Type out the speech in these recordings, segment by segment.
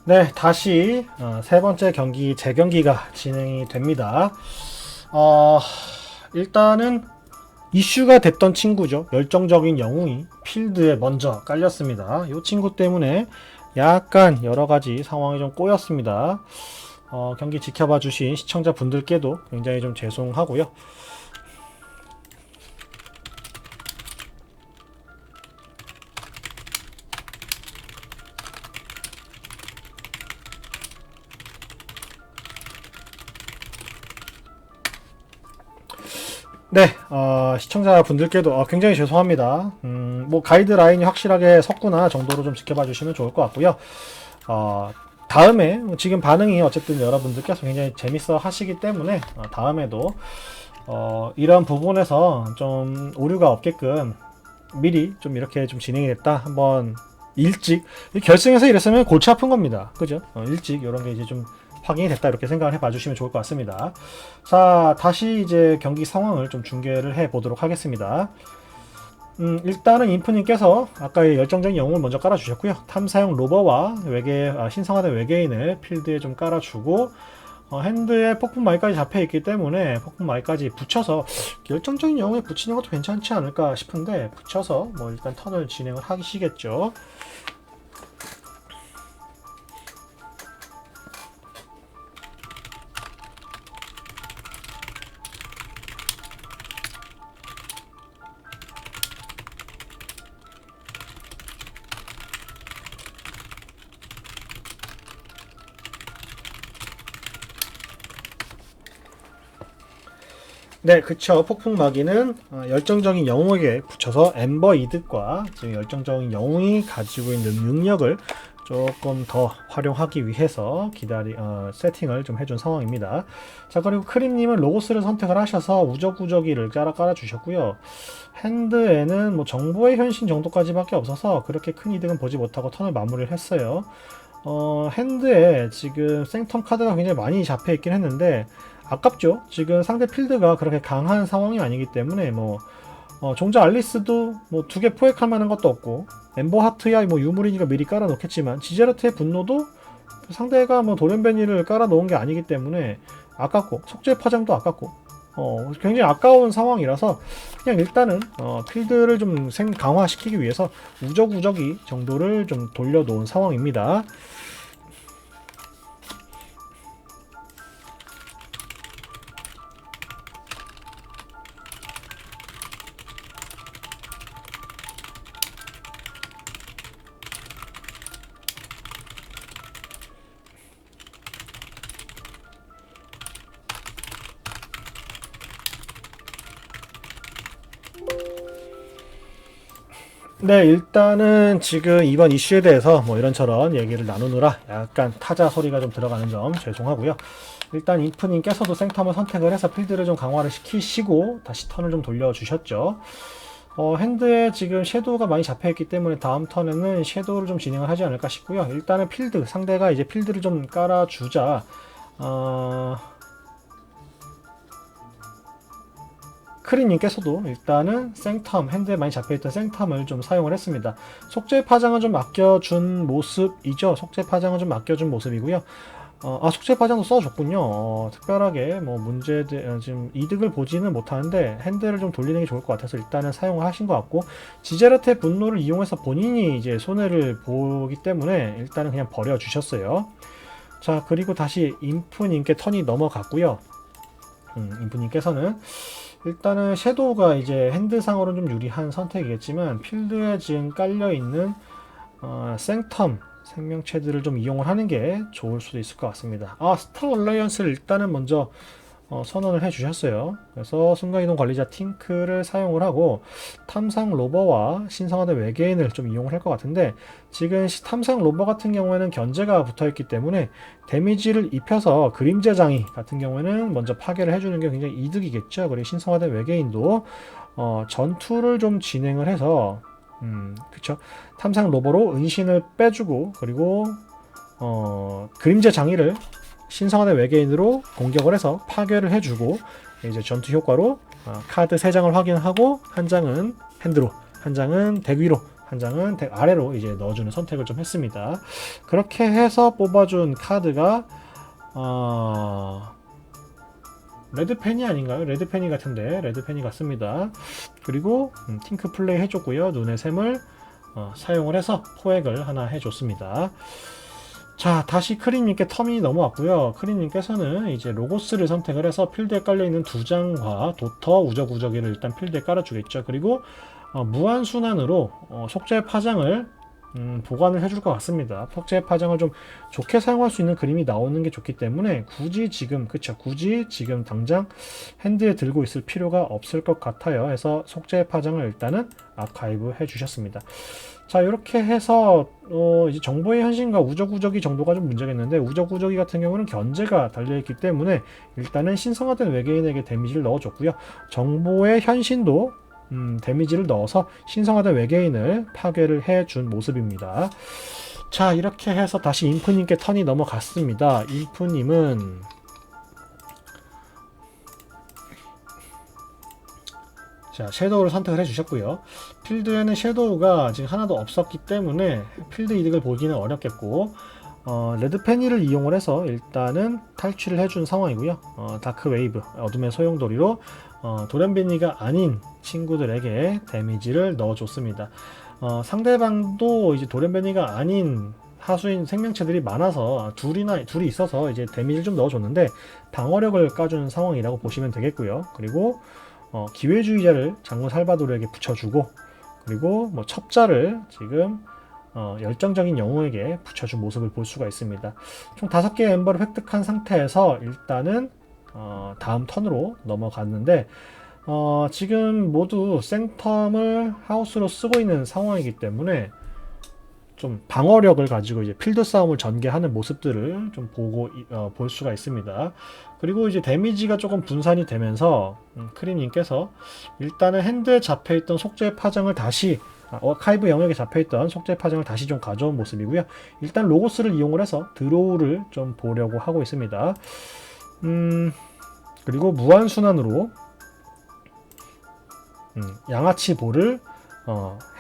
네, 다시 세 번째 경기 재경기가 진행이 됩니다. 일단은 이슈가 됐던 친구죠. 열정적인 영웅이 필드에 먼저 깔렸습니다. 이 친구 때문에 약간 여러가지 상황이 좀 꼬였습니다. 경기 지켜봐 주신 시청자분들께도 굉장히 좀 죄송하고요. 네, 시청자분들께도 굉장히 죄송합니다. 뭐 가이드라인이 확실하게 섰구나 정도로 좀 지켜봐 주시면 좋을 것 같고요. 다음에 지금 반응이 어쨌든 여러분들께서 굉장히 재밌어 하시기 때문에 다음에도 이런 부분에서 좀 오류가 없게끔 미리 좀 이렇게 좀 진행이 됐다 한번 일찍 결승에서 이랬으면 골치 아픈 겁니다. 그죠? 일찍 이런 게 이제 좀 확인이 됐다 이렇게 생각을 해봐 주시면 좋을 것 같습니다. 자, 다시 이제 경기 상황을 좀 중계를 해 보도록 하겠습니다. 일단은 인프님께서 아까의 열정적인 영웅을 먼저 깔아주셨고요. 탐사용 로버와 신성화된 외계인을 필드에 좀 깔아주고 핸드에 폭풍 마이까지 잡혀있기 때문에 폭풍 마이까지 붙여서 열정적인 영웅에 붙이는 것도 괜찮지 않을까 싶은데 붙여서 뭐 일단 턴을 진행을 하시겠죠. 네, 그쵸. 폭풍마기는 열정적인 영웅에게 붙여서 엠버 이득과 지금 열정적인 영웅이 가지고 있는 능력을 조금 더 활용하기 위해서 세팅을 좀 해준 상황입니다. 자, 그리고 크림님은 로고스를 선택을 하셔서 우적우적이를 깔아주셨고요. 핸드에는 뭐 정보의 현신 정도까지밖에 없어서 그렇게 큰 이득은 보지 못하고 턴을 마무리를 했어요. 핸드에 지금 생텀 카드가 굉장히 많이 잡혀 있긴 했는데 아깝죠. 지금 상대 필드가 그렇게 강한 상황이 아니기 때문에 뭐 종자 알리스도 뭐 두 개 포획할 만한 것도 없고 엠버 하트야 뭐 유무리니가 미리 깔아 놓겠지만 지제르트의 분노도 상대가 뭐 도련변이를 깔아 놓은 게 아니기 때문에 아깝고 속죄 파장도 아깝고 굉장히 아까운 상황이라서 그냥 일단은 필드를 좀 강화시키기 위해서 우적우적이 정도를 좀 돌려놓은 상황입니다. 네, 일단은 지금 이번 이슈에 대해서 뭐 이런저런 얘기를 나누느라 약간 타자 소리가 좀 들어가는 점 죄송하고요. 일단 인프님께서도 생텀을 선택을 해서 필드를 좀 강화를 시키시고 다시 턴을 좀 돌려주셨죠. 핸드에 지금 섀도우가 많이 잡혀있기 때문에 다음 턴에는 섀도우를 좀 진행을 하지 않을까 싶고요. 일단은 상대가 이제 필드를 좀 깔아주자. 크리님께서도 일단은 핸드에 많이 잡혀있던 생텀을 좀 사용을 했습니다. 속죄 파장은 좀 아껴준 모습이죠. 속죄 파장은 좀 아껴준 모습이고요. 속죄 파장도 써줬군요. 특별하게 뭐 지금 이득을 보지는 못하는데 핸드를 좀 돌리는 게 좋을 것 같아서 일단은 사용을 하신 것 같고 지제르트의 분노를 이용해서 본인이 이제 손해를 보기 때문에 일단은 그냥 버려주셨어요. 자, 그리고 다시 인프님께 턴이 넘어갔고요. 인프님께서는 일단은 섀도우가 이제 핸드상으로는 좀 유리한 선택이겠지만 필드에 지금 깔려있는 생텀 생명체들을 좀 이용을 하는 게 좋을 수도 있을 것 같습니다. 스타 얼라이언스를 일단은 먼저 선언을 해 주셨어요. 그래서 순간이동 관리자 팅크를 사용을 하고 탐상 로버와 신성화된 외계인을 좀 이용을 할 것 같은데 지금 탐상 로버 같은 경우에는 견제가 붙어있기 때문에 데미지를 입혀서 그림자 장이 같은 경우에는 먼저 파괴를 해주는 게 굉장히 이득이겠죠. 그리고 신성화된 외계인도 전투를 좀 진행을 해서 그쵸, 탐상 로버로 은신을 빼주고 그리고 그림자 장이를 신성화된 외계인으로 공격을 해서 파괴를 해주고 이제 전투 효과로 카드 3장을 확인하고 한 장은 핸드로 한 장은 덱 위로 한 장은 덱 아래로 이제 넣어주는 선택을 좀 했습니다. 그렇게 해서 뽑아준 카드가 레드페니 아닌가요? 레드페니 같은데 레드페니 같습니다. 그리고 팅크 플레이 해줬고요. 눈의 샘을 사용을 해서 포획을 하나 해줬습니다. 자, 다시 크림님께 텀이 넘어왔고요. 크림님께서는 이제 로고스를 선택을 해서 필드에 깔려있는 두 장과 도터, 우적우적이를 일단 필드에 깔아주겠죠. 그리고 무한순환으로 속죄의 파장을 보관을 해줄 것 같습니다. 속죄의 파장을 좀 좋게 사용할 수 있는 그림이 나오는 게 좋기 때문에 굳이 지금 당장 핸드에 들고 있을 필요가 없을 것 같아요. 해서 속죄의 파장을 일단은 아카이브 해주셨습니다. 자, 이렇게 해서 이제 정보의 현신과 우적우적이 정도가 좀 문제겠는데, 우적우적이 같은 경우는 견제가 달려있기 때문에 일단은 신성화된 외계인에게 데미지를 넣어줬고요. 정보의 현신도 데미지를 넣어서 신성화된 외계인을 파괴를 해준 모습입니다. 자, 이렇게 해서 다시 인프님께 턴이 넘어갔습니다. 인프님은 자, 섀도우를 선택을 해주셨고요. 필드에는 섀도우가 지금 하나도 없었기 때문에 필드 이득을 보기는 어렵겠고, 레드페니를 이용을 해서 일단은 탈취를 해준 상황이고요. 다크 웨이브, 어둠의 소용돌이로 도련베니가 아닌 친구들에게 데미지를 넣어줬습니다. 상대방도 이제 도련베니가 아닌 하수인 생명체들이 많아서 둘이 있어서 이제 데미지를 좀 넣어줬는데 방어력을 까주는 상황이라고 보시면 되겠고요. 그리고 기회주의자를 장군 살바도르에게 붙여주고, 그리고 뭐 첩자를 지금 열정적인 영웅에게 붙여준 모습을 볼 수가 있습니다. 총 5개의 엠버를 획득한 상태에서 일단은 다음 턴으로 넘어갔는데, 지금 모두 생텀을 하우스로 쓰고 있는 상황이기 때문에 좀 방어력을 가지고 이제 필드 싸움을 전개하는 모습들을 좀 볼 수가 있습니다. 그리고 이제 데미지가 조금 분산이 되면서 크림님께서 일단은 핸드에 잡혀있던 속죄의 파장을 다시 아카이브 영역에 잡혀있던 속죄의 파장을 다시 좀 가져온 모습이고요. 일단 로고스를 이용을 해서 드로우를 좀 보려고 하고 있습니다. 그리고 무한순환으로 양아치볼을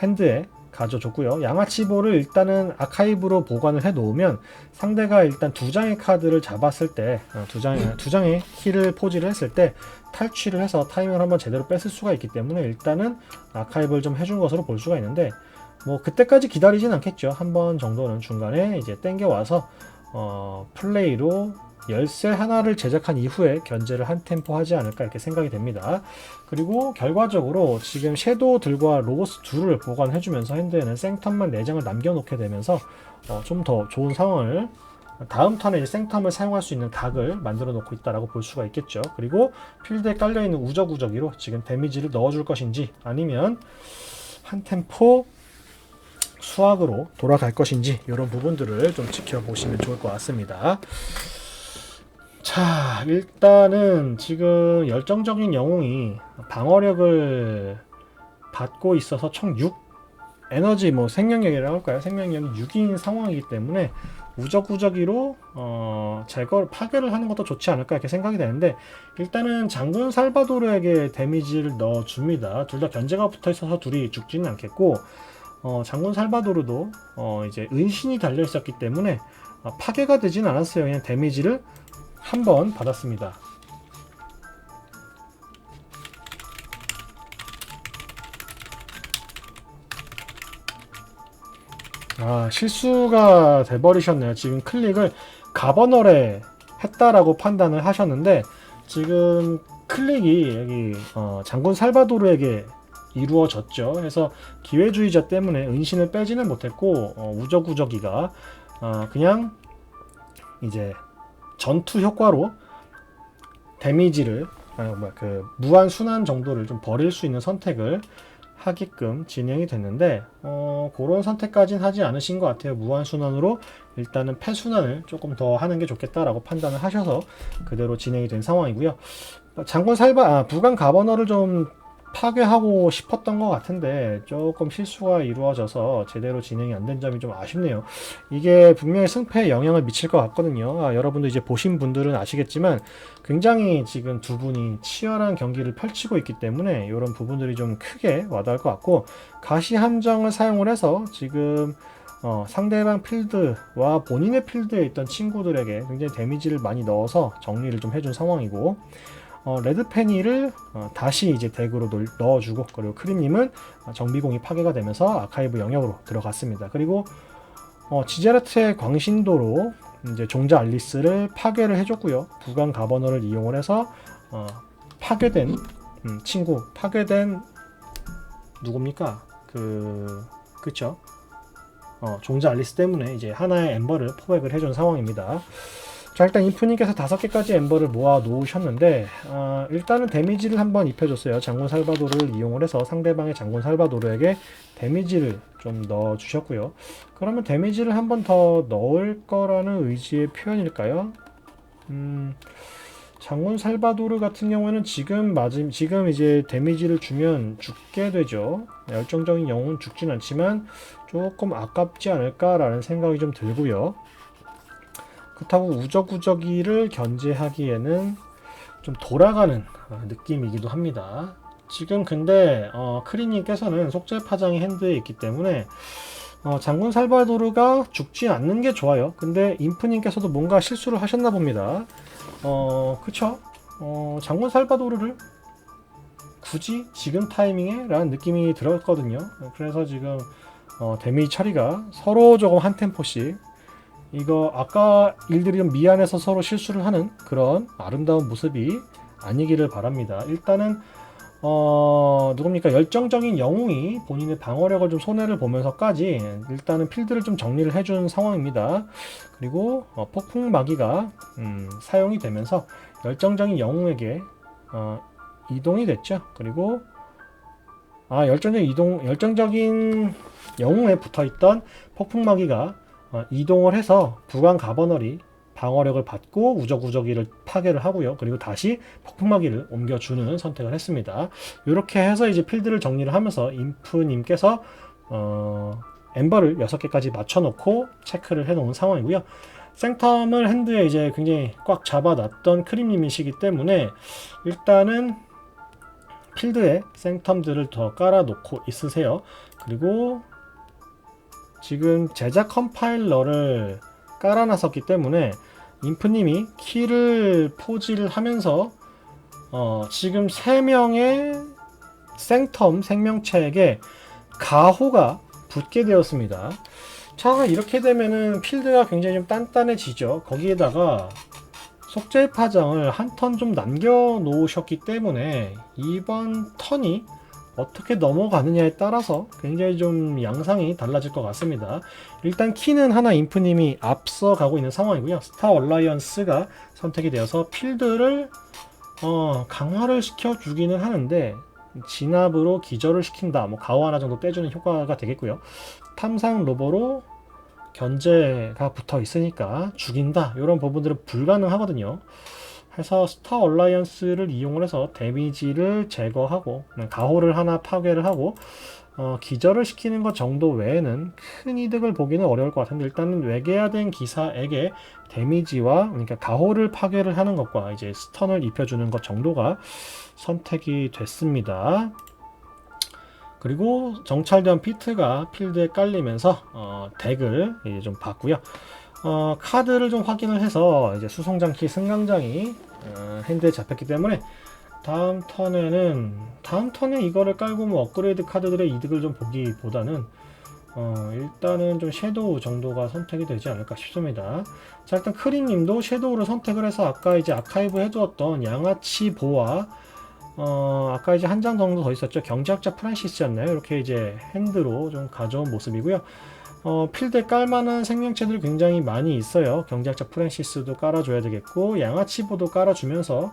핸드에 가져줬고요. 양아치볼을 일단은 아카이브로 보관을 해 놓으면 상대가 일단 두 장의 카드를 잡았을 때, 두 장의 힐을 포지를 했을 때 탈취를 해서 타이밍을 한번 제대로 뺐을 수가 있기 때문에 일단은 아카이브를 좀 해준 것으로 볼 수가 있는데, 뭐 그때까지 기다리진 않겠죠. 한 번 정도는 중간에 이제 땡겨와서 플레이로 열쇠 하나를 제작한 이후에 견제를 한 템포 하지 않을까 이렇게 생각이 됩니다. 그리고 결과적으로 지금 섀도우들과 로보스 둘을 보관해주면서 핸드에는 생텀만 4장을 남겨놓게 되면서 좀 더 좋은 상황을, 다음 턴에 생텀을 사용할 수 있는 각을 만들어 놓고 있다라고 볼 수가 있겠죠. 그리고 필드에 깔려있는 우적우적이로 지금 데미지를 넣어줄 것인지 아니면 한 템포 수학으로 돌아갈 것인지 이런 부분들을 좀 지켜보시면 좋을 것 같습니다. 자, 일단은 지금 열정적인 영웅이 방어력을 받고 있어서 총 6 에너지 생명력이라고 할까요? 생명력이 6인 상황이기 때문에 우적우적이로 파괴를 하는 것도 좋지 않을까 이렇게 생각이 되는데, 일단은 장군 살바도르에게 데미지를 넣어줍니다. 둘 다 견제가 붙어 있어서 둘이 죽지는 않겠고, 장군 살바도르도 이제 은신이 달려 있었기 때문에 파괴가 되진 않았어요. 그냥 데미지를 한 번 받았습니다. 실수가 돼버리셨네요. 지금 클릭을 가버널에 했다라고 판단을 하셨는데, 지금 클릭이 여기 장군 살바도르에게 이루어졌죠. 그래서 기회주의자 때문에 은신을 빼지는 못했고, 우적우적이가 그냥 이제 전투 효과로 데미지를 무한 순환 정도를 좀 버릴 수 있는 선택을 하게끔 진행이 됐는데, 그런 선택까지는 하지 않으신 것 같아요. 무한 순환으로 일단은 패순환을 조금 더 하는 게 좋겠다라고 판단을 하셔서 그대로 진행이 된 상황이고요. 장군 부강 가버너를 좀 파괴하고 싶었던 것 같은데 조금 실수가 이루어져서 제대로 진행이 안 된 점이 좀 아쉽네요. 이게 분명히 승패에 영향을 미칠 것 같거든요. 여러분도 이제 보신 분들은 아시겠지만 굉장히 지금 두 분이 치열한 경기를 펼치고 있기 때문에 이런 부분들이 좀 크게 와닿을 것 같고, 가시 함정을 사용을 해서 지금 상대방 필드와 본인의 필드에 있던 친구들에게 굉장히 데미지를 많이 넣어서 정리를 좀 해준 상황이고, 레드 페니를 다시 이제 덱으로 넣어주고, 그리고 크림님은 정비공이 파괴가 되면서 아카이브 영역으로 들어갔습니다. 그리고 지제라트의 광신도로 이제 종자 알리스를 파괴를 해줬고요. 부강 가버너를 이용을 해서 파괴된 친구, 파괴된 누굽니까? 그쵸? 종자 알리스 때문에 이제 하나의 엠버를 포획을 해준 상황입니다. 자, 일단 인프님께서 5개까지 엠버를 모아 놓으셨는데, 일단은 데미지를 한번 입혀줬어요. 장군 살바도르를 이용을 해서 상대방의 장군 살바도르에게 데미지를 좀 넣어주셨고요. 그러면 데미지를 한번 더 넣을 거라는 의지의 표현일까요? 장군 살바도르 같은 경우에는 지금 이제 데미지를 주면 죽게 되죠. 열정적인 영웅은 죽진 않지만 조금 아깝지 않을까라는 생각이 좀 들고요. 그렇다고 우적우적이를 견제하기에는 좀 돌아가는 느낌이기도 합니다. 지금 근데 크리님께서는 속죄 파장이 핸드에 있기 때문에 장군 살바도르가 죽지 않는 게 좋아요. 근데 인프님께서도 뭔가 실수를 하셨나 봅니다. 그쵸? 장군 살바도르를 굳이 지금 타이밍에? 라는 느낌이 들었거든요. 그래서 지금 데미지 처리가 서로 조금 한 템포씩, 이거 아까 일들이 좀 미안해서 서로 실수를 하는 그런 아름다운 모습이 아니기를 바랍니다. 일단은 누굽니까? 열정적인 영웅이 본인의 방어력을 좀 손해를 보면서까지 일단은 필드를 좀 정리를 해준 상황입니다. 그리고 폭풍 마기가 사용이 되면서 열정적인 영웅에게 이동이 됐죠. 그리고 열정적인 영웅에 붙어있던 폭풍 마기가 이동을 해서 부강 가버널이 방어력을 받고 우적우적이를 파괴를 하고요. 그리고 다시 폭풍마기를 옮겨주는 선택을 했습니다. 이렇게 해서 이제 필드를 정리를 하면서 인프님께서 엠버를 6개까지 맞춰놓고 체크를 해놓은 상황이고요. 생텀을 핸드에 이제 굉장히 꽉 잡아놨던 크림님이시기 때문에 일단은 필드에 생텀들을 더 깔아놓고 있으세요. 그리고 지금 제작 컴파일러를 깔아놨었기 때문에 인프님이 키를 포지를 하면서 지금 3명의 생텀 생명체에게 가호가 붙게 되었습니다. 자, 이렇게 되면은 필드가 굉장히 좀 단단해지죠. 거기에다가 속죄 파장을 한 턴 좀 남겨 놓으셨기 때문에 이번 턴이 어떻게 넘어가느냐에 따라서 굉장히 좀 양상이 달라질 것 같습니다. 일단 키는 하나 인프님이 앞서가고 있는 상황이고요. 스타 얼라이언스가 선택이 되어서 필드를 강화를 시켜주기는 하는데 진압으로 기절을 시킨다, 뭐 가오 하나 정도 떼주는 효과가 되겠고요. 탐상 로보로 견제가 붙어 있으니까 죽인다, 이런 부분들은 불가능하거든요. 해서 스타 얼라이언스를 이용을 해서 데미지를 제거하고 가호를 하나 파괴를 하고 기절을 시키는 것 정도 외에는 큰 이득을 보기는 어려울 것 같은데, 일단은 외계화된 기사에게 데미지와, 그러니까 가호를 파괴를 하는 것과 이제 스턴을 입혀주는 것 정도가 선택이 됐습니다. 그리고 정찰된 피트가 필드에 깔리면서 덱을 이제 좀 봤고요. 카드를 좀 확인을 해서 이제 수송장키 승강장이 핸드에 잡혔기 때문에 다음 턴에 이거를 깔고 뭐 업그레이드 카드들의 이득을 좀 보기보다는 일단은 좀 섀도우 정도가 선택이 되지 않을까 싶습니다. 자, 일단 크림님도 섀도우를 선택을 해서 아까 이제 아카이브 해두었던 양아치 보와 아까 이제 한 장 정도 더 있었죠. 경제학자 프란시스였나요? 이렇게 이제 핸드로 좀 가져온 모습이고요. 필드에 깔만한 생명체들이 굉장히 많이 있어요. 경제학자 프란시스도 깔아줘야 되겠고, 양아치보도 깔아주면서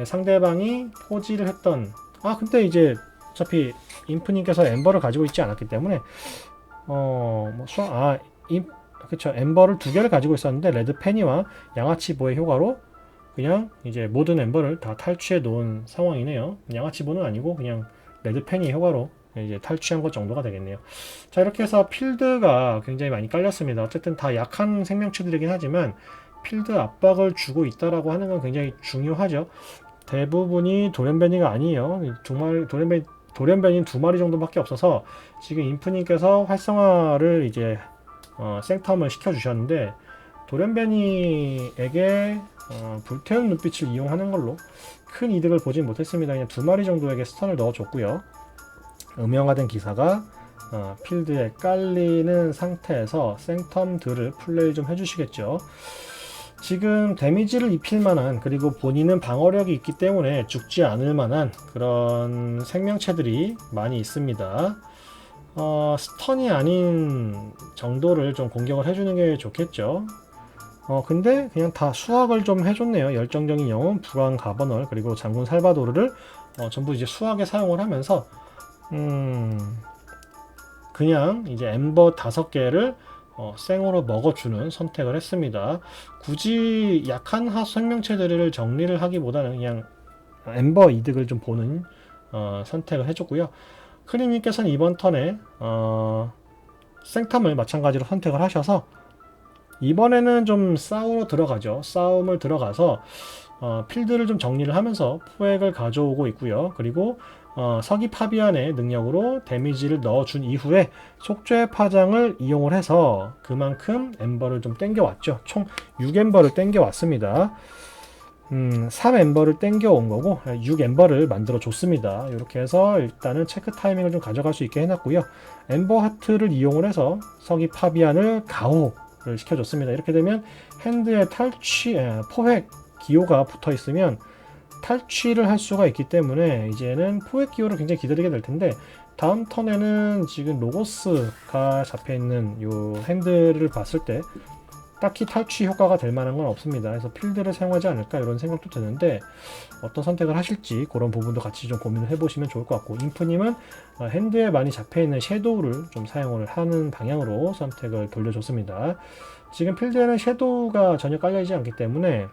상대방이 포지를 했던, 근데 이제 어차피 인프님께서 엠버를 가지고 있지 않았기 때문에 그쵸, 엠버를 2개를 가지고 있었는데 레드 페니와 양아치보의 효과로 그냥 이제 모든 엠버를 다 탈취해 놓은 상황이네요. 양아치보는 아니고 그냥 레드펜이 효과로 이제 탈취한 것 정도가 되겠네요. 자, 이렇게 해서 필드가 굉장히 많이 깔렸습니다. 어쨌든 다 약한 생명체들이긴 하지만 필드 압박을 주고 있다라고 하는 건 굉장히 중요하죠. 대부분이 돌연변이가 아니에요. 정말 돌연변이 2마리 정도밖에 없어서 지금 인프님께서 활성화를 이제 생텀을 시켜주셨는데 돌연변이에게 불태운 눈빛을 이용하는 걸로 큰 이득을 보진 못했습니다. 그냥 2마리 정도에게 스턴을 넣어줬고요. 음영화된 기사가 필드에 깔리는 상태에서 생텀들을 플레이 좀 해주시겠죠. 지금 데미지를 입힐 만한, 그리고 본인은 방어력이 있기 때문에 죽지 않을 만한 그런 생명체들이 많이 있습니다. 스턴이 아닌 정도를 좀 공격을 해주는 게 좋겠죠. 근데 그냥 다 수확을 좀 해줬네요. 열정적인 영혼, 불안 가버널, 그리고 장군 살바도르를 전부 이제 수확에 사용을 하면서 그냥 이제 엠버 5개를 생으로 먹어주는 선택을 했습니다. 굳이 약한 생명체들을 정리를 하기보다는 그냥 엠버 이득을 좀 보는 선택을 해줬고요. 크림님께서는 이번 턴에 생탐을 마찬가지로 선택을 하셔서 이번에는 좀 싸움으로 들어가죠. 싸움을 들어가서 필드를 좀 정리를 하면서 포획을 가져오고 있고요. 그리고 서기 파비안의 능력으로 데미지를 넣어준 이후에 속죄 파장을 이용을 해서 그만큼 엠버를 좀 땡겨왔죠. 총 6엠버를 땡겨왔습니다. 3엠버를 땡겨온 거고 6엠버를 만들어 줬습니다. 이렇게 해서 일단은 체크 타이밍을 좀 가져갈 수 있게 해놨고요. 엠버 하트를 이용을 해서 서기 파비안을 가호를 시켜줬습니다. 이렇게 되면 핸드에 포획 기호가 붙어 있으면 탈취를 할 수가 있기 때문에 이제는 포획 기호를 굉장히 기다리게 될 텐데, 다음 턴에는 지금 로고스가 잡혀있는 요 핸들을 봤을 때 딱히 탈취 효과가 될 만한 건 없습니다. 그래서 필드를 사용하지 않을까 이런 생각도 드는데, 어떤 선택을 하실지 그런 부분도 같이 좀 고민을 해보시면 좋을 것 같고, 인프님은 핸드에 많이 잡혀있는 섀도우를 좀 사용을 하는 방향으로 선택을 돌려줬습니다. 지금 필드에는 섀도우가 전혀 깔려있지 않기 때문에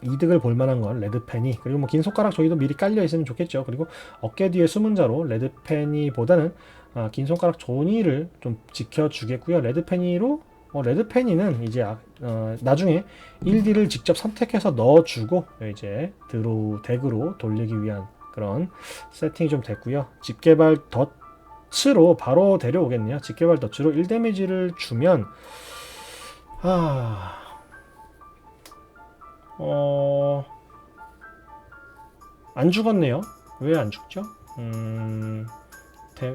이득을 볼 만한 건 레드펜이, 그리고 뭐 긴 손가락 조이도 미리 깔려 있으면 좋겠죠. 그리고 어깨 뒤에 숨은 자로 레드펜이보다는 긴 손가락 조니를 좀 지켜주겠고요. 레드펜이는 이제 나중에 1D를 직접 선택해서 넣어주고 이제 덱으로 돌리기 위한 그런 세팅이 좀 됐고요. 집게발 덫으로 바로 데려오겠네요. 집게발 덫으로 1데미지를 주면 안 죽었네요. 왜 안 죽죠?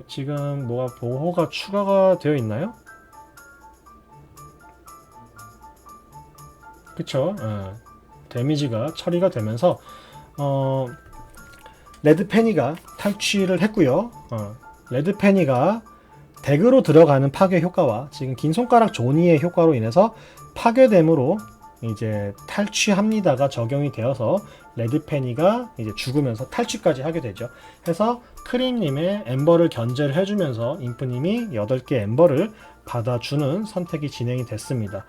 지금 뭐가 보호가 추가가 되어 있나요? 그쵸? 데미지가 처리가 되면서 레드페니가 탈취를 했고요. 레드페니가 덱으로 들어가는 파괴 효과와 지금 긴 손가락 조니의 효과로 인해서 파괴됨으로 이제 탈취합니다가 적용이 되어서 레드페니가 이제 죽으면서 탈취까지 하게 되죠. 해서 크림님의 엠버를 견제를 해주면서 인프님이 8개 엠버를 받아주는 선택이 진행이 됐습니다.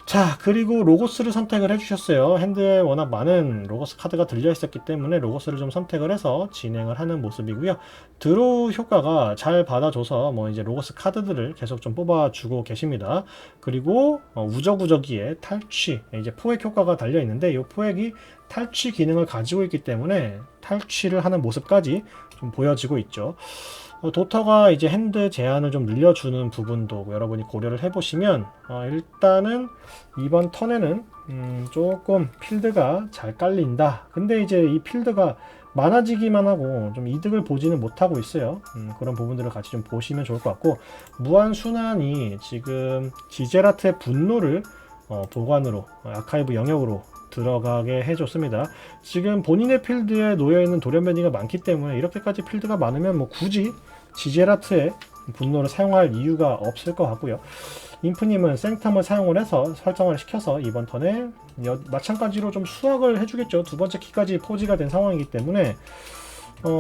자, 그리고 로고스를 선택을 해주셨어요. 핸드에 워낙 많은 로고스 카드가 들려있었기 때문에 로고스를 좀 선택을 해서 진행을 하는 모습이고요. 드로우 효과가 잘 받아줘서 뭐 이제 로고스 카드들을 계속 좀 뽑아주고 계십니다. 그리고 우적우적이에 탈취, 이제 포획 효과가 달려있는데 이 포획이 탈취 기능을 가지고 있기 때문에 탈취를 하는 모습까지 좀 보여지고 있죠. 도터가 이제 핸드 제한을 좀 늘려주는 부분도 여러분이 고려를 해보시면 일단은 이번 턴에는 조금 필드가 잘 깔린다. 근데 이제 이 필드가 많아지기만 하고 좀 이득을 보지는 못하고 있어요. 그런 부분들을 같이 좀 보시면 좋을 것 같고, 무한순환이 지금 지제라트의 분노를 보관으로 아카이브 영역으로 들어가게 해줬습니다. 지금 본인의 필드에 놓여있는 돌연변이가 많기 때문에 이렇게까지 필드가 많으면 뭐 굳이 지제라트의 분노를 사용할 이유가 없을 것 같고요. 인프님은 생탐을 사용을 해서 설정을 시켜서 이번 턴에 마찬가지로 좀 수확을 해주겠죠. 두 번째 키까지 포지가 된 상황이기 때문에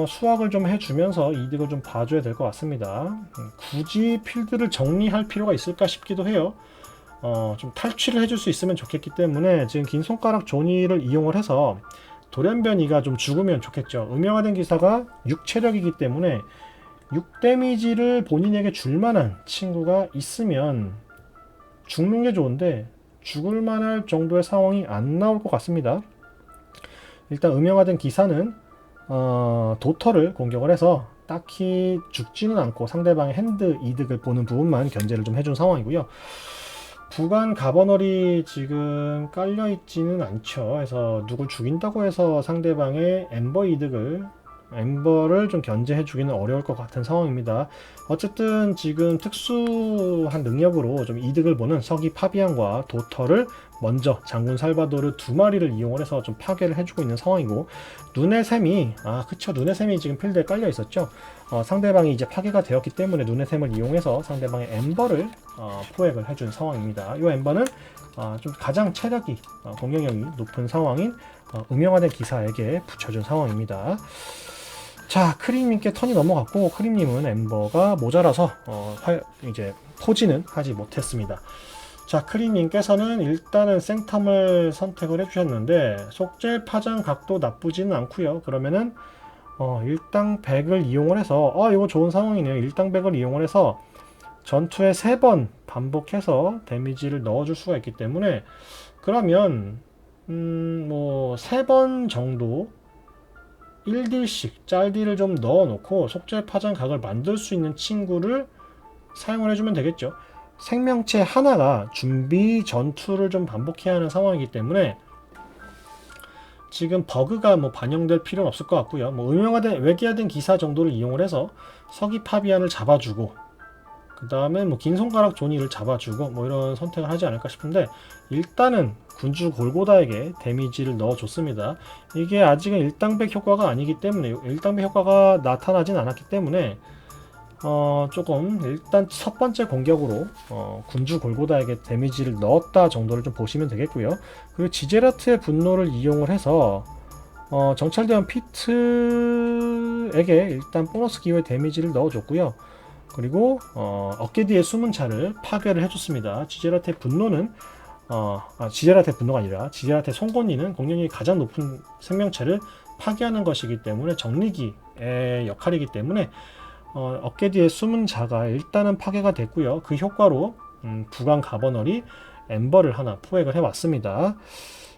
수확을 좀 해주면서 이득을 좀 봐줘야 될 것 같습니다. 굳이 필드를 정리할 필요가 있을까 싶기도 해요. 좀 탈취를 해줄 수 있으면 좋겠기 때문에 지금 긴 손가락 조니를 이용을 해서 돌연변이가 좀 죽으면 좋겠죠. 음영화된 기사가 6체력이기 때문에 6 데미지를 본인에게 줄 만한 친구가 있으면 죽는 게 좋은데 죽을 만할 정도의 상황이 안 나올 것 같습니다. 일단 음영화된 기사는 도터를 공격을 해서 딱히 죽지는 않고 상대방의 핸드 이득을 보는 부분만 견제를 좀 해준 상황이고요. 부관 가버널이 지금 깔려있지는 않죠. 그래서 누굴 죽인다고 해서 상대방의 엠버를 좀 견제해주기는 어려울 것 같은 상황입니다. 어쨌든 지금 특수한 능력으로 좀 이득을 보는 서기 파비안과 도터를 먼저 장군 살바도르 2마리를 이용해서 좀 파괴를 해주고 있는 상황이고, 눈의 샘이 눈의 샘이 지금 필드에 깔려 있었죠. 상대방이 이제 파괴가 되었기 때문에 눈의 샘을 이용해서 상대방의 엠버를 포획을 해준 상황입니다. 이 엠버는 좀 가장 체력이 공격력이 높은 상황인 음영화된 기사에게 붙여준 상황입니다. 자, 크림님께 턴이 넘어갔고, 크림님은 엠버가 모자라서 이제 포지는 하지 못했습니다. 자, 크림님께서는 일단은 생텀을 선택을 해주셨는데 속죄 파장 각도 나쁘지는 않고요. 그러면은 일당 100을 이용을 해서 이거 좋은 상황이네요. 일당 100을 이용을 해서 전투에 3번 반복해서 데미지를 넣어줄 수가 있기 때문에, 그러면 뭐 3번 정도 1딜씩 짤딜을 좀 넣어놓고 속죄 파장 각을 만들 수 있는 친구를 사용을 해주면 되겠죠. 생명체 하나가 준비 전투를 좀 반복해야 하는 상황이기 때문에 지금 버그가 뭐 반영될 필요는 없을 것 같고요. 뭐 음영화된 외계화된 기사 정도를 이용을 해서 서기 파비안을 잡아주고, 그 다음에 뭐 긴 손가락 조니를 잡아주고 뭐 이런 선택을 하지 않을까 싶은데, 일단은 군주 골고다에게 데미지를 넣어줬습니다. 이게 아직은 일당백 효과가 아니기 때문에, 일당백 효과가 나타나진 않았기 때문에 조금 일단 첫 번째 공격으로 군주 골고다에게 데미지를 넣었다 정도를 좀 보시면 되겠고요. 그리고 지제라트의 분노를 이용을 해서 정찰대원 피트에게 일단 보너스 기호의 데미지를 넣어줬고요. 그리고 어깨 뒤에 숨은 차를 파괴를 해줬습니다. 지제라트의 분노는 지제라트의 분노가 아니라 지제라트의 송곳니는 공격력이 가장 높은 생명체를 파괴하는 것이기 때문에 정리기의 역할이기 때문에 어깨 뒤에 숨은 자가 일단은 파괴가 됐고요. 그 효과로 부관 가버널이 엠버를 하나 포획을 해왔습니다.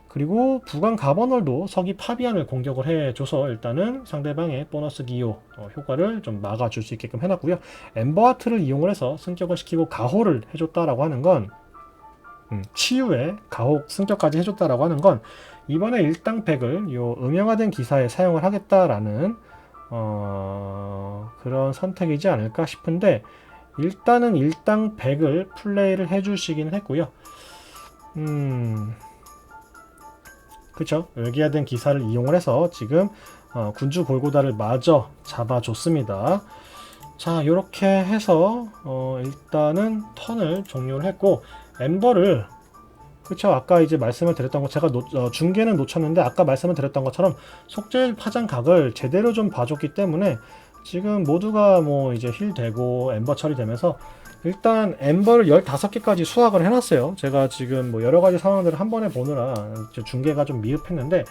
그리고 부관 가버널도 서기 파비안을 공격을 해줘서 일단은 상대방의 보너스 기호 효과를 좀 막아줄 수 있게끔 해놨고요. 엠버 하트를 이용을 해서 승격을 시키고 가호를 해줬다라고 하는 건, 치유에 가호 승격까지 해줬다라고 하는 건 이번에 일당 100을 요 음영화된 기사에 사용을 하겠다라는 그런 선택이지 않을까 싶은데, 일단은 일당 100을 플레이를 해주시긴 했고요. 그쵸? 외계화된 기사를 이용을 해서 지금 군주 골고다를 마저 잡아줬습니다. 자, 이렇게 해서 일단은 턴을 종료를 했고, 엠버를, 그쵸, 아까 이제 말씀을 드렸던 거, 제가 중계는 놓쳤는데 아까 말씀을 드렸던 것처럼 속죄 파장 각을 제대로 좀 봐줬기 때문에 지금 모두가 뭐 이제 힐 되고 엠버 처리되면서 일단 엠버를 15개까지 수확을 해놨어요. 제가 지금 뭐 여러가지 상황들을 한 번에 보느라 중계가 좀 미흡했는데,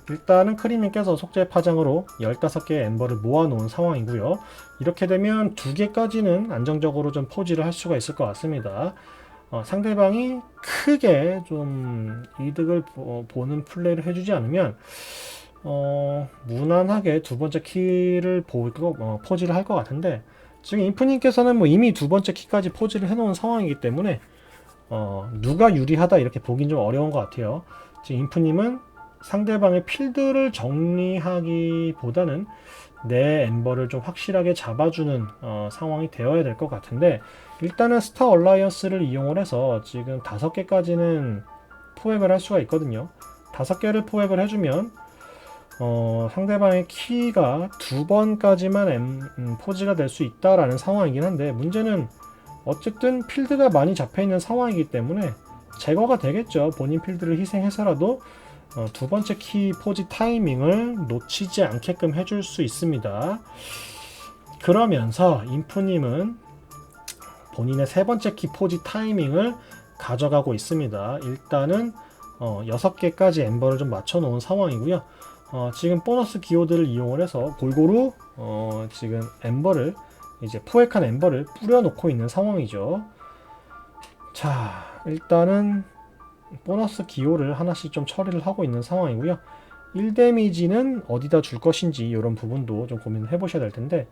일단은 크리님께서 속죄 파장으로 15개의 엠버를 모아놓은 상황이고요. 이렇게 되면 2개까지는 안정적으로 좀 포지를 할 수가 있을 것 같습니다. 상대방이 크게 좀 이득을 보는 플레이를 해주지 않으면 무난하게 두 번째 키를 포지를 할 것 같은데, 지금 인프님께서는 뭐 이미 두 번째 키까지 포지를 해놓은 상황이기 때문에 누가 유리하다 이렇게 보긴 좀 어려운 것 같아요. 지금 인프님은 상대방의 필드를 정리하기보다는 내 엠버를 좀 확실하게 잡아주는 상황이 되어야 될 것 같은데, 일단은 스타 얼라이언스를 이용을 해서 지금 5개까지는 포획을 할 수가 있거든요. 5개를 포획을 해주면 상대방의 키가 2번까지만 포지가 될 수 있다라는 상황이긴 한데, 문제는 어쨌든 필드가 많이 잡혀있는 상황이기 때문에 제거가 되겠죠. 본인 필드를 희생해서라도 두 번째 키 포지 타이밍을 놓치지 않게끔 해줄 수 있습니다. 그러면서 인프님은 본인의 세 번째 키 포지 타이밍을 가져가고 있습니다. 일단은 6개까지 엠버를 좀 맞춰 놓은 상황이고요. 지금 보너스 기호들을 이용을 해서 골고루 지금 엠버를 이제 포획한 엠버를 뿌려놓고 있는 상황이죠. 자, 일단은 보너스 기호를 하나씩 좀 처리를 하고 있는 상황이고요. 1 데미지는 어디다 줄 것인지 이런 부분도 좀 고민을 해보셔야 될 텐데,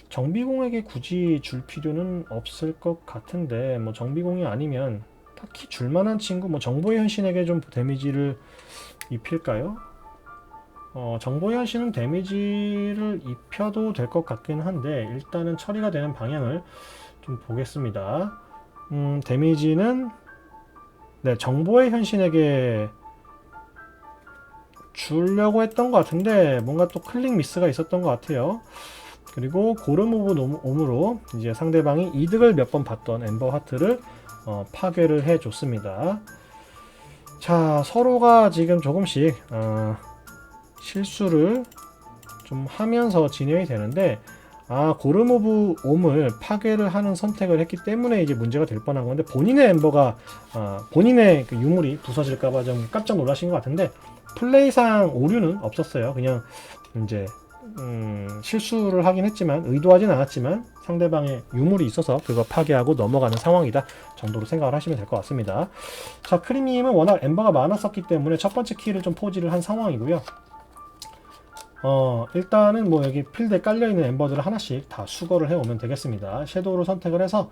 정비공에게 굳이 줄 필요는 없을 것 같은데, 뭐 정비공이 아니면 딱히 줄만한 친구, 뭐 정보의 현신에게 좀 데미지를 입힐까요? 정보의 현신은 데미지를 입혀도 될 것 같긴 한데, 일단은 처리가 되는 방향을 좀 보겠습니다. 데미지는 네, 정보의 현신에게 주려고 했던 것 같은데 뭔가 또 클릭 미스가 있었던 것 같아요. 그리고 고름 오브 옴으로 이제 상대방이 이득을 몇 번 봤던 엠버 하트를 파괴를 해줬습니다. 자, 서로가 지금 조금씩 실수를 좀 하면서 진행이 되는데, 고름 오브 옴을 파괴를 하는 선택을 했기 때문에 이제 문제가 될 뻔한 건데, 본인의 엠버가 본인의 그 유물이 부서질까봐 좀 깜짝 놀라신 것 같은데, 플레이상 오류는 없었어요. 그냥 이제 실수를 하긴 했지만, 의도하진 않았지만 상대방의 유물이 있어서 그거 파괴하고 넘어가는 상황이다 정도로 생각을 하시면 될 것 같습니다. 자, 크림님은 워낙 엠버가 많았었기 때문에 첫 번째 키를 좀 포지를 한 상황이고요. 일단은 뭐 여기 필드에 깔려있는 엠버들을 하나씩 다 수거를 해오면 되겠습니다. 섀도우를 선택을 해서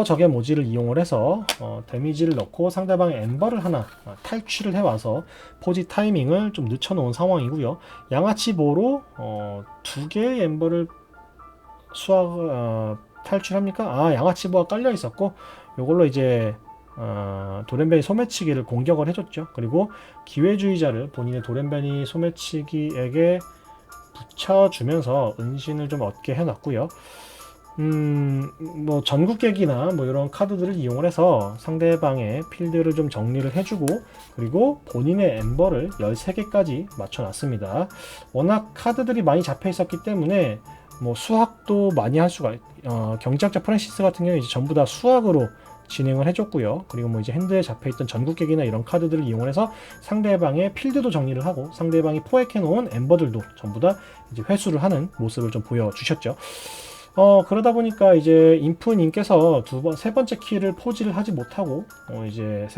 적의 모지를 이용을 해서 데미지를 넣고 상대방의 엠버를 하나 탈취를 해와서 포지 타이밍을 좀 늦춰놓은 상황이고요. 양아치 보로 두 개의 엠버를 탈출합니까? 양아치 보가 깔려 있었고, 이걸로 이제 도련변이 소매치기를 공격을 해줬죠. 그리고 기회주의자를 본인의 도련변이 소매치기에게 붙여주면서 은신을 좀 얻게 해놨고요. 뭐 전국객이나 뭐 이런 카드들을 이용을 해서 상대방의 필드를 좀 정리를 해주고, 그리고 본인의 엠버를 13개까지 맞춰놨습니다. 워낙 카드들이 많이 잡혀 있었기 때문에 뭐 수학도 많이 할 수가 경제학자 프랜시스 같은 경우는 이제 전부 다 수학으로 진행을 해줬고요. 그리고 뭐 이제 핸드에 잡혀있던 전국객이나 이런 카드들을 이용해서 상대방의 필드도 정리를 하고 상대방이 포획해놓은 엠버들도 전부 다 이제 회수를 하는 모습을 좀 보여주셨죠. 그러다 보니까 이제 인프님께서 세 번째 키를 포지를 하지 못하고 이제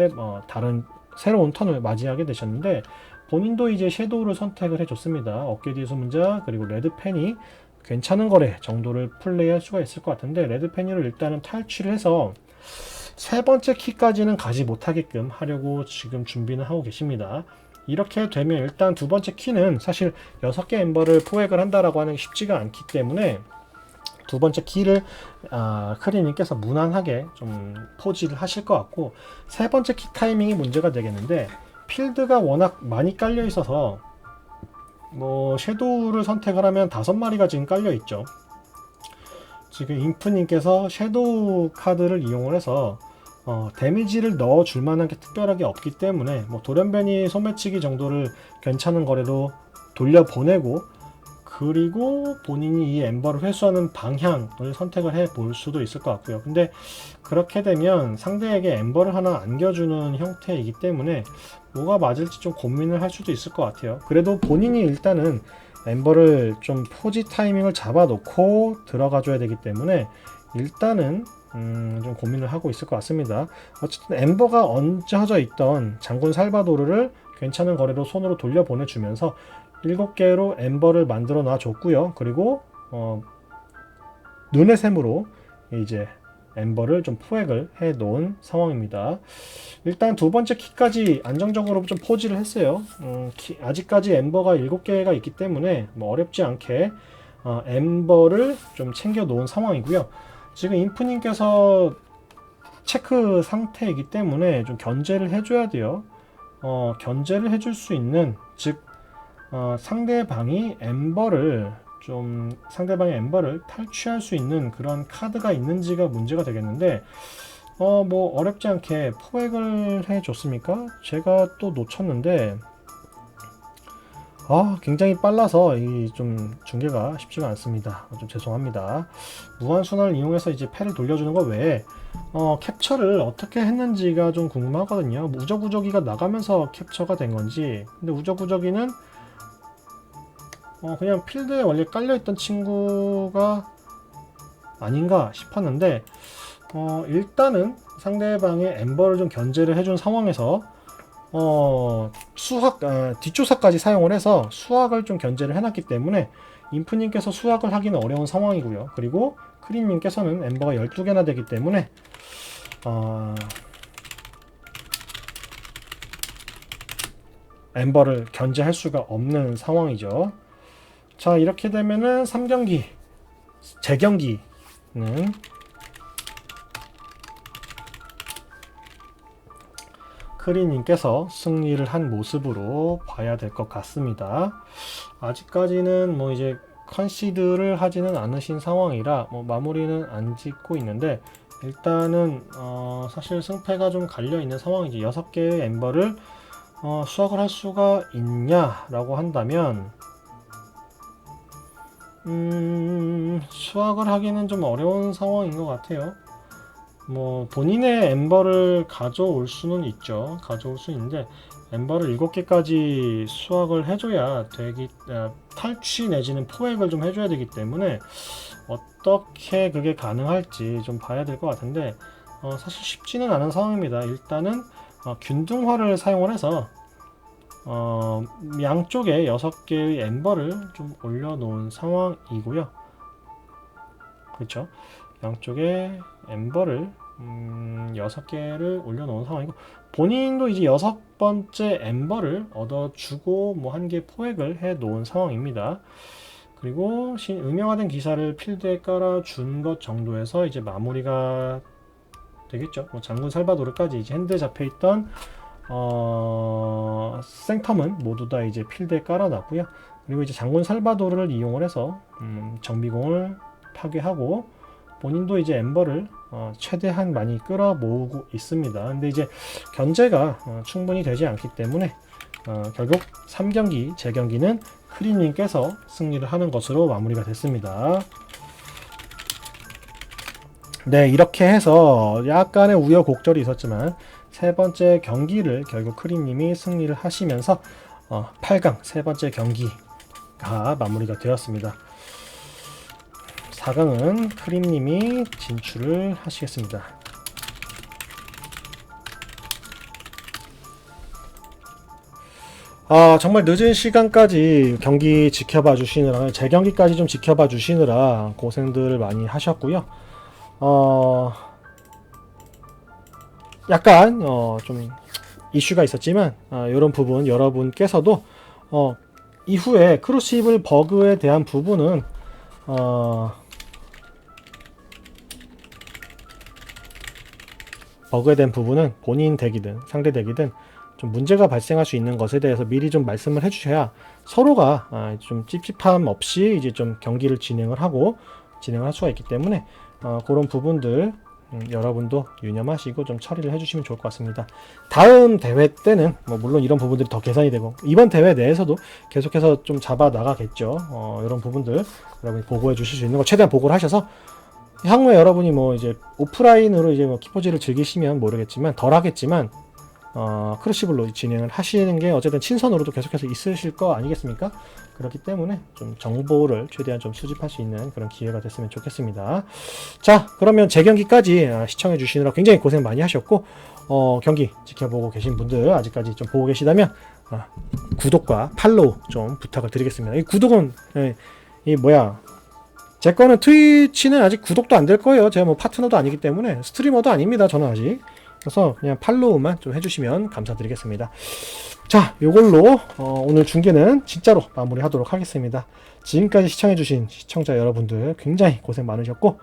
다른 새로운 턴을 맞이하게 되셨는데, 본인도 이제 섀도우를 선택을 해줬습니다. 어깨 뒤의 소문자 그리고 레드페니 괜찮은 거래 정도를 플레이할 수가 있을 것 같은데, 레드페니를 일단은 탈취를 해서 세 번째 키까지는 가지 못하게끔 하려고 지금 준비는 하고 계십니다. 이렇게 되면 일단 두 번째 키는 사실 6개 엠버를 포획을 한다라고 하는 게 쉽지가 않기 때문에 두 번째 키를 크리님께서 무난하게 좀 포지를 하실 것 같고, 세 번째 키 타이밍이 문제가 되겠는데, 필드가 워낙 많이 깔려 있어서 뭐 섀도우를 선택을 하면 5마리가 지금 깔려 있죠. 지금 인프님께서 섀도우 카드를 이용을 해서 데미지를 넣어줄 만한 게 특별하게 없기 때문에 뭐 돌연변이 소매치기 정도를 괜찮은 거래로 돌려보내고, 그리고 본인이 이 엠버를 회수하는 방향을 선택을 해 볼 수도 있을 것 같고요. 근데 그렇게 되면 상대에게 엠버를 하나 안겨주는 형태이기 때문에 뭐가 맞을지 좀 고민을 할 수도 있을 것 같아요. 그래도 본인이 일단은 엠버를 좀 포지 타이밍을 잡아놓고 들어가줘야 되기 때문에 일단은 좀 고민을 하고 있을 것 같습니다. 어쨌든 엠버가 얹혀져 있던 장군 살바도르를 괜찮은 거래로 손으로 돌려보내주면서 7개로 엠버를 만들어 놔줬고요. 그리고 눈의 샘으로 이제 엠버를 좀 포획을 해 놓은 상황입니다. 일단 두 번째 키까지 안정적으로 좀 포지를 했어요. 아직까지 엠버가 7개가 있기 때문에 뭐 어렵지 않게 엠버를 좀 챙겨 놓은 상황이고요. 지금 인프님께서 체크 상태이기 때문에 좀 견제를 해줘야 돼요. 견제를 해줄 수 있는, 즉 상대방의 엠버를 탈취할 수 있는 그런 카드가 있는지가 문제가 되겠는데, 뭐 어렵지 않게 포획을 해줬습니까? 제가 또 놓쳤는데, 굉장히 빨라서 이 좀 중계가 쉽지가 않습니다. 좀 죄송합니다. 무한순환을 이용해서 이제 패를 돌려주는 것 외에 캡처를 어떻게 했는지가 좀 궁금하거든요. 우적우적이가 나가면서 캡처가 된 건지. 근데 우적우적이는 그냥 필드에 원래 깔려있던 친구가 아닌가 싶었는데 일단은 상대방의 엠버를 좀 견제를 해준 상황에서 뒷조사까지 사용을 해서 수학을 좀 견제를 해놨기 때문에 인프님께서 수학을 하기는 어려운 상황이고요. 그리고 크림님께서는 엠버가 12개나 되기 때문에 엠버를 견제할 수가 없는 상황이죠. 자, 이렇게 되면은 3경기 재경기는 크리님께서 승리를 한 모습으로 봐야 될 것 같습니다. 아직까지는 뭐 이제 컨시드를 하지는 않으신 상황이라 뭐 마무리는 안 짓고 있는데, 일단은 사실 승패가 좀 갈려 있는 상황이지. 6개의 엠버를 수확을 할 수가 있냐라고 한다면 수확을 하기는 좀 어려운 상황인 것 같아요. 뭐 본인의 엠버를 가져올 수는 있죠. 가져올 수 있는데 엠버를 7개까지 수확을 해줘야 탈취 내지는 포획을 좀 해줘야 되기 때문에 어떻게 그게 가능할지 좀 봐야 될 것 같은데 사실 쉽지는 않은 상황입니다. 일단은 균등화를 사용을 해서 양쪽에 6개의 엠버를 좀 올려놓은 상황이고요. 그렇죠? 양쪽에 엠버를 6개를 올려놓은 상황이고, 본인도 이제 6번째 엠버를 얻어주고 뭐 한 개 포획을 해 놓은 상황입니다. 그리고 음영화된 기사를 필드에 깔아준 것 정도에서 이제 마무리가 되겠죠. 뭐 장군 살바도르까지 이제 핸드에 잡혀있던 생텀은 모두 다 이제 필드에 깔아놨고요. 그리고 이제 장군 살바도르를 이용을 해서 정비공을 파괴하고 본인도 이제 엠버를 최대한 많이 끌어 모으고 있습니다. 근데 이제 견제가 충분히 되지 않기 때문에 결국 3경기 재경기는 크리님께서 승리를 하는 것으로 마무리가 됐습니다. 네, 이렇게 해서 약간의 우여곡절이 있었지만 세 번째 경기를 결국 크리님이 승리를 하시면서 8강 세 번째 경기가 마무리가 되었습니다. 4강은 크림님이 진출을 하시겠습니다. 정말 늦은 시간까지 경기 지켜봐 주시느라, 제 경기까지 좀 지켜봐 주시느라 고생들을 많이 하셨고요. 약간 좀 이슈가 있었지만 이런 부분 여러분께서도 이후에 크루시블 버그에 대한 부분은 버그에 대한 부분은 본인 덱이든 상대 덱이든 좀 문제가 발생할 수 있는 것에 대해서 미리 좀 말씀을 해주셔야 서로가 좀 찝찝함 없이 이제 좀 경기를 진행을 할 수가 있기 때문에 그런 부분들 여러분도 유념하시고 좀 처리를 해주시면 좋을 것 같습니다. 다음 대회 때는 뭐 물론 이런 부분들이 더 개선이 되고 이번 대회 내에서도 계속해서 좀 잡아 나가겠죠. 이런 부분들 여러분이 보고해 주실 수 있는 거 최대한 보고를 하셔서 향후에 여러분이 뭐 이제 오프라인으로 이제 뭐 키포지를 즐기시면 모르겠지만 덜 하겠지만 크루시블로 진행을 하시는 게 어쨌든 친선으로도 계속해서 있으실 거 아니겠습니까? 그렇기 때문에 좀 정보를 최대한 좀 수집할 수 있는 그런 기회가 됐으면 좋겠습니다. 자, 그러면 재경기까지 시청해 주시느라 굉장히 고생 많이 하셨고 경기 지켜보고 계신 분들 아직까지 좀 보고 계시다면 구독과 팔로우 좀 부탁을 드리겠습니다. 이 구독은 제 거는 트위치는 아직 구독도 안 될 거예요. 제가 뭐 파트너도 아니기 때문에 스트리머도 아닙니다. 저는 아직. 그래서 그냥 팔로우만 좀 해주시면 감사드리겠습니다. 자, 요걸로 오늘 중계는 진짜로 마무리하도록 하겠습니다. 지금까지 시청해주신 시청자 여러분들 굉장히 고생 많으셨고